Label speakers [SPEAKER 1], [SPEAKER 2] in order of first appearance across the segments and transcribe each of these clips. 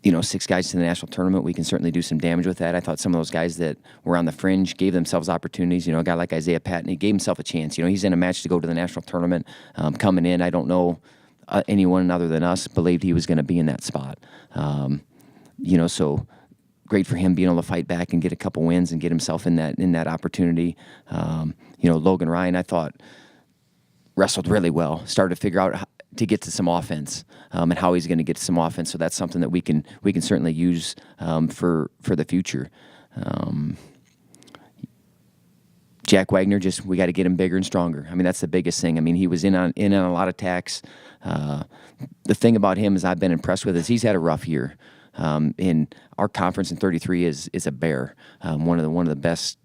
[SPEAKER 1] 6 guys to the national tournament, we can certainly do some damage with that. I thought some of those guys that were on the fringe gave themselves opportunities. A guy like Isaiah Patton, he gave himself a chance. He's in a match to go to the national tournament. Coming in, I don't know anyone other than us believed he was going to be in that spot. So great for him being able to fight back and get a couple wins and get himself in that opportunity. Logan Ryan, I thought, wrestled really well, started to figure out how to get to some offense and how he's going to get to some offense. So that's something that we can certainly use for the future. Jack Wagner, we got to get him bigger and stronger. That's the biggest thing. He was in on a lot of attacks. The thing about him is I've been impressed with is he's had a rough year. In our conference in 33 is a bear, one of the best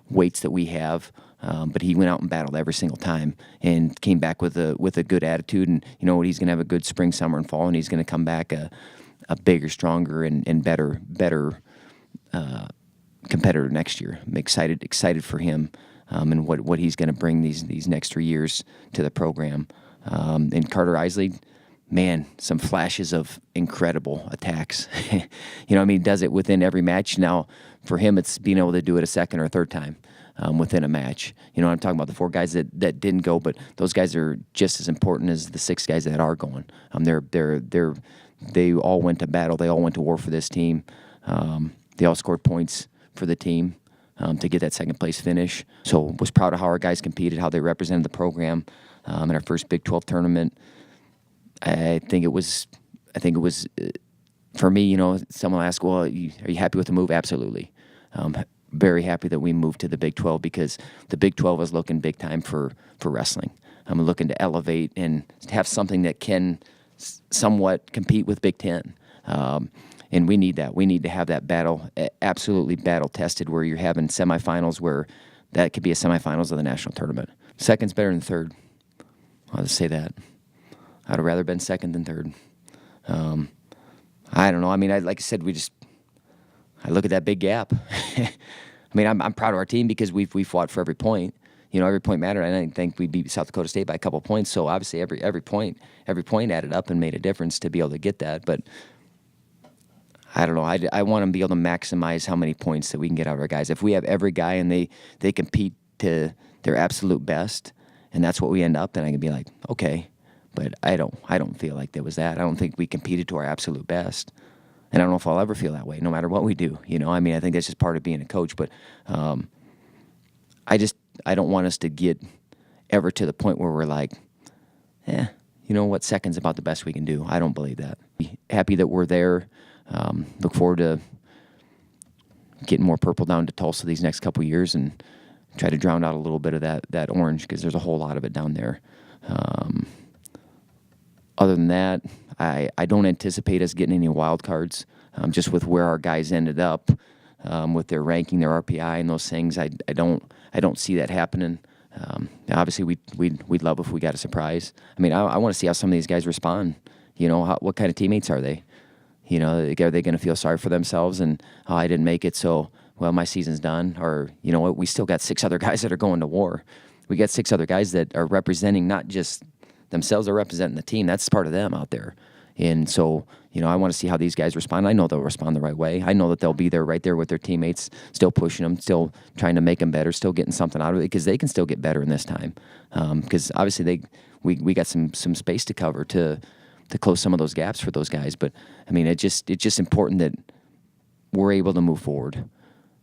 [SPEAKER 1] weights that we have. But he went out and battled every single time and came back with a good attitude. And you know what? He's going to have a good spring, summer, and fall, and he's going to come back a bigger, stronger, and better competitor next year. I'm excited for him and what he's going to bring these next 3 years to the program. And Carter Isley, man, some flashes of incredible attacks. He does it within every match. Now, for him, it's being able to do it a second or third time within a match. I'm talking about the 4 guys that didn't go, but those guys are just as important as the 6 guys that are going. They all went to battle. They all went to war for this team. They all scored points for the team to get that second place finish. So was proud of how our guys competed, how they represented the program in our first Big 12 tournament. I think it was for me. Someone asked, "Well, are you happy with the move?" Absolutely. Very happy that we moved to the Big 12 because the Big 12 is looking big time for wrestling. I'm looking to elevate and have something that can somewhat compete with Big 10. And we need that. We need to have that battle, absolutely battle tested, where you're having semifinals where that could be a semifinals of the national tournament. Second's better than third. I'll just say that. I'd have rather been second than third. I don't know. Like I said, I look at that big gap. I'm proud of our team because we fought for every point. Every point mattered. I didn't think we beat South Dakota State by a couple points. So obviously every point added up and made a difference to be able to get that. But I don't know. I want to be able to maximize how many points that we can get out of our guys. If we have every guy and they compete to their absolute best, and that's what we end up, then I can be like, okay. But I don't feel like there was that. I don't think we competed to our absolute best. And I don't know if I'll ever feel that way, no matter what we do. I think that's just part of being a coach. But I don't want us to get ever to the point where we're like, what, second's about the best we can do. I don't believe that. Happy that we're there. Look forward to getting more purple down to Tulsa these next couple years and try to drown out a little bit of that orange because there's a whole lot of it down there. Other than that, I don't anticipate us getting any wild cards. Just with where our guys ended up, with their ranking, their RPI, and those things, I don't see that happening. Obviously, we'd love if we got a surprise. I want to see how some of these guys respond. What kind of teammates are they? Are they going to feel sorry for themselves and I didn't make it, so my season's done? Or what? We still got 6 other guys that are going to war. We got 6 other guys that are representing not just themselves, they're representing the team. That's part of them out there. And so, I want to see how these guys respond. I know they'll respond the right way. I know that they'll be there right there with their teammates, still pushing them, still trying to make them better, still getting something out of it because they can still get better in this time. Because obviously we got some space to cover to close some of those gaps for those guys. But, it's just important that we're able to move forward.